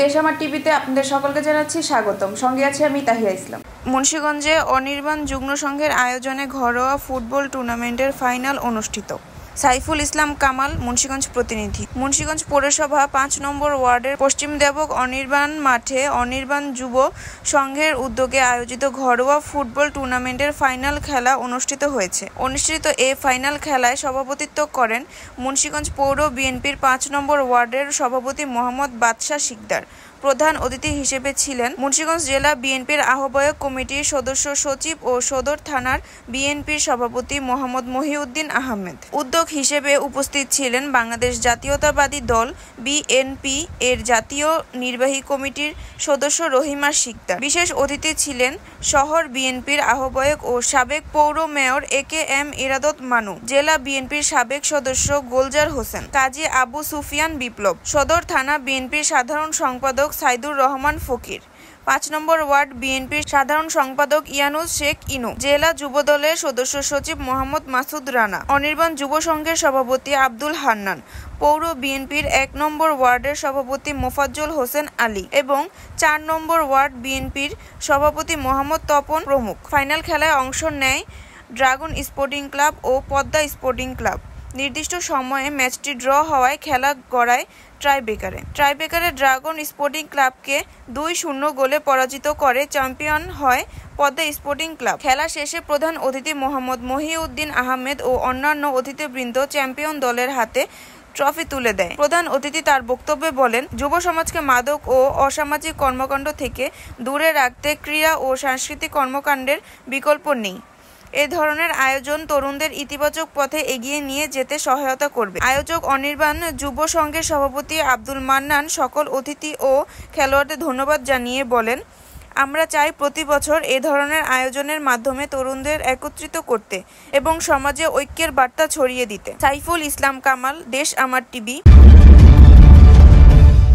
দেশ আমার টিভিতে আপনাদের সকলকে জানাচ্ছি স্বাগতম। সঙ্গে আছি আমি তাহিয়া ইসলাম। মুন্সিগঞ্জে অনির্বাণ যুগ্ম সংঘের আয়োজনে ঘরোয়া ফুটবল টুর্নামেন্টের ফাইনাল অনুষ্ঠিত। সাইফুল ইসলাম কামাল, মুন্সিগঞ্জ প্রতিনিধি। মুন্সিগঞ্জ পৌরসভা ৫ নম্বর ওয়ার্ডের পশ্চিম দেবক অনির্বাণ মাঠে অনির্বাণ যুব সংঘের উদ্যোগে আয়োজিত ঘরোয়া ফুটবল টুর্নামেন্টের ফাইনাল খেলা অনুষ্ঠিত হয়েছে। অনুষ্ঠিত এ ফাইনাল খেলায় সভাপতিত্ব করেন মুন্সিগঞ্জ পৌর বিএনপির ৫ নম্বর ওয়ার্ডের সভাপতি মোহাম্মদ বাদশা শিকদার। প্রধান অতিথি হিসেবে ছিলেন মুন্সিগঞ্জ জেলা বিএনপির আহ্বায়ক কমিটির সদস্য সচিব ও সদর থানার বিএনপির সভাপতি মোহাম্মদ মহিউদ্দিন আহমেদ। উদ্যোগ হিসেবে উপস্থিত ছিলেন বাংলাদেশ জাতীয়তাবাদী দল বিএনপি এর জাতীয় নির্বাহী কমিটির সদস্য রহিমা শিকদার। বিশেষ অতিথি ছিলেন শহর বিএনপির আহ্বায়ক ও সাবেক পৌর মেয়র এ.কে.এম. ইরাদত মানু, জেলা বিএনপির সাবেক সদস্য গোলজার হোসেন, কাজী আবু সুফিয়ান বিপ্লব, সদর থানা বিএনপির সাধারণ সম্পাদক সাইদুর রহমান ফকির, ৫ নম্বর ওয়ার্ড বিএনপির সাধারণ সম্পাদক ইয়ানুস শেখ ইনু, জেলা যুবদলের সদস্য সচিব মোহাম্মদ মাসুদ রানা, অনির্বাণ যুব সংঘের সভাপতি আব্দুল হান্নান, পৌর বিএনপির ১ নম্বর ওয়ার্ডের সভাপতি মোফাজ্জল হোসেন আলী এবং ৪ নম্বর ওয়ার্ড বিএনপির সভাপতি মোহাম্মদ তপন প্রমুখ। ফাইনাল খেলায় অংশ নেয় ড্রাগন স্পোর্টিং ক্লাব ও পদ্মা স্পোর্টিং ক্লাব। নির্দিষ্ট সময়ে ম্যাচটি ড্র হওয়ায় খেলা গড়ায় ট্রাইব্রেকারে ড্রাগন স্পোর্টিং ক্লাবকে ২-০ গোলে পরাজিত করে চ্যাম্পিয়ন হয় পদ্মা স্পোর্টিং ক্লাব। খেলা শেষে প্রধান অতিথি মোহাম্মদ মহিউদ্দিন আহমেদ ও অন্যান্য অতিথিবৃন্দ চ্যাম্পিয়ন দলের হাতে ট্রফি তুলে দেয়। প্রধান অতিথি তার বক্তব্যে বলেন, যুব সমাজকে মাদক ও অসামাজিক কর্মকাণ্ড থেকে দূরে রাখতে ক্রীড়া ও সাংস্কৃতিক কর্মকাণ্ডের বিকল্প নেই। এ ধরনের আয়োজন তরুণদের ইতিবাচক পথে এগিয়ে নিয়ে যেতে সহায়তা করবে। আয়োজক অনির্বাণ যুব সংঘের সভাপতি আব্দুল মান্নান সকল অতিথি ও খেলোয়াড়দের ধন্যবাদ জানিয়ে বলেন, আমরা চাই প্রতি বছর এ ধরনের আয়োজনের মাধ্যমে তরুণদের একত্রিত করতে এবং সমাজে ঐক্যের বার্তা ছড়িয়ে দিতে। সাইফুল ইসলাম কামাল, দেশ আমার টিভি।